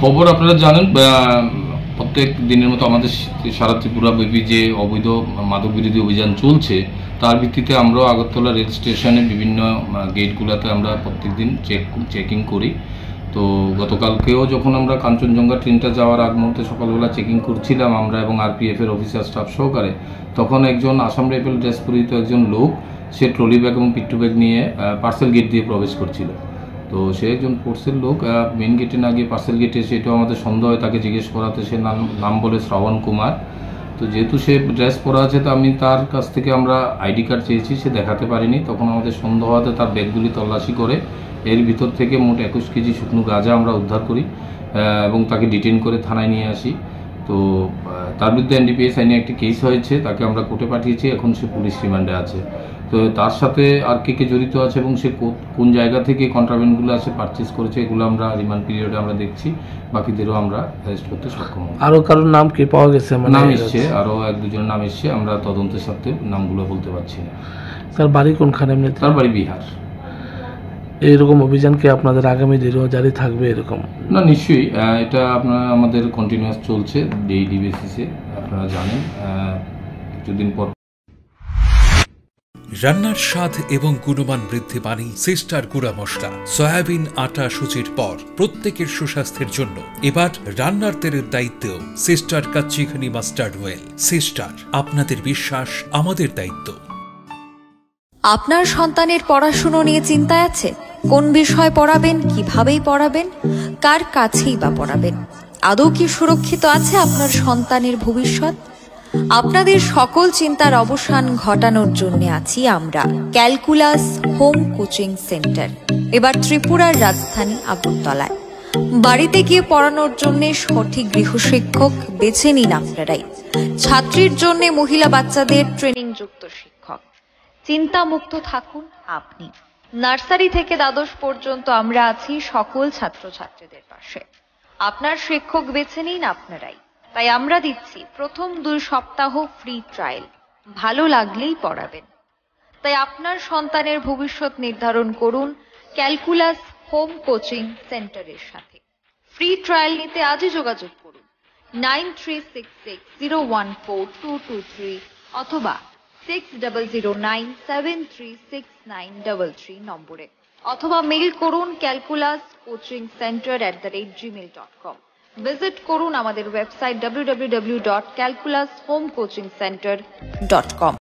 খবর আপনারা জানেন, প্রত্যেক দিনের মতো আমাদের সারা ত্রিপুরা ব্যাপী যে অবৈধ মাদক বিরোধী অভিযান চলছে, তার ভিত্তিতে আমরা আগরতলা রেল স্টেশনে বিভিন্ন গেটগুলোতে আমরা প্রত্যেক দিন চেকিং করি। তো গতকালকেও যখন আমরা কাঞ্চনজঙ্ঘা ট্রেনটা যাওয়ার আগ মুহূর্তে সকালবেলা চেকিং করছিলাম আমরা এবং আরপিএফের অফিসার স্টাফ সহকারে, তখন একজন আসাম রাইফেল ড্রেস পরিহিত একজন লোক, সে ট্রলি ব্যাগ এবং পিট্টু ব্যাগ নিয়ে পার্সেল গেট দিয়ে প্রবেশ করছিল। তো সে একজন ফোর্সের লোক, মেন গেটে না গিয়ে পার্সেল গেটে, সেটাও আমাদের সন্দেহ হয়। তাকে জিজ্ঞেস করাতে সে নাম বলে শ্রাবণ কুমার। তো যেহেতু সে ড্রেস পরা আছে, তো আমি তার কাছ থেকে আমরা আইডি কার্ড চেয়েছি, সে দেখাতে পারেনি। তখন আমাদের সন্দেহ হওয়াতে তার ব্যাগগুলি তল্লাশি করে এর ভিতর থেকে মোট 21 কেজি শুকনো গাঁজা আমরা উদ্ধার করি এবং তাকে ডিটেইন করে থানায় নিয়ে আসি। তো তার বিরুদ্ধে এনডিপিএস আইনে একটি কেস হয়েছে, তাকে আমরা কোর্টে পাঠিয়েছি, এখন সে পুলিশ রিমান্ডে আছে। তো তার সাথে আর কে জড়িত আছে এবং সে কোন জায়গা থেকে কন্ট্রাব্যান্ডগুলো আছে পারচেস করেছে, এগুলো আমরা রিমান্ড পিরিয়ডে আমরা দেখছি। বাকিদেরও আমরা অ্যারেস্ট করতে সক্ষম হব। আরো কারোর নাম কি পাওয়া গেছে? নাম এসছে, আরো 1-2 জনের নাম এসছে, আমরা তদন্তের সাথে নামগুলো বলতে পারছি না। তার বাড়ি কোনখানে? তার বাড়ি বিহার। এইরকম অভিযান কি আপনাদের আগামী দিনেও জারি থাকবে এরকম? না, নিশ্চয়ই। এটা আপনার আমাদের কন্টিনিউয়াস চলছে ডেইলি বেসিসে, আপনারা জানেন। কিছুদিন পর রান্নার স্বাদ এবং গুণমান বৃদ্ধি পানি সিস্টার গুঁড়া মশলা, সয়াবিন আটা সুজির পর প্রত্যেকের সুস্বাস্থ্যের জন্য এবার রান্নার তেলের দায়িত্বেও sister kachi ghani mustard oil. Sister, আপনাদের বিশ্বাস আমাদের দায়িত্ব। আপনার সন্তানের পড়াশোনা নিয়ে চিন্তায় আছে? কোন বিষয় পড়াবেন, কিভাবেই পড়াবেন, কার কাছেই বা পড়াবেন? আদৌ কি সুরক্ষিত আছে আপনার সন্তানের ভবিষ্যৎ? আপনাদের সকল চিন্তার অবসান ঘটানোর জন্য আছি আমরা, ক্যালকুলাস হোম কোচিং সেন্টার। এবার ত্রিপুরার রাজধানী আগরতলায়। বাড়িতে গিয়ে পড়ানোর জন্য সঠিক গৃহশিক্ষক বেছে নিন আপনারাই। ছাত্রীর জন্য মহিলা বাচ্চাদের ট্রেনিং যুক্ত শিক্ষক। চিন্তামুক্ত থাকুন আপনি। নার্সারি থেকে দ্বাদশ পর্যন্ত আমরা আছি সকল ছাত্রছাত্রীদের পাশে। আপনার শিক্ষক বেছে নিন আপনারাই। তাই আমরা দিচ্ছি প্রথম 2 সপ্তাহ ফ্রি ট্রায়াল, ভালো লাগলেই পড়াবেন। তাই আপনার সন্তানের ভবিষ্যৎ নির্ধারণ করুন ক্যালকুলাস হোম কোচিং সেন্টারের সাথে। ফ্রি ট্রায়াল নিতে আজই যোগাযোগ করুন 9366014223 অথবা 6009736933 নম্বরে, অথবা মেইল করুন calculascoachingcenter@gmail.com। ভিজিট করুন আমাদের ওয়েবসাইট www.calculashomecoachingcenter.com।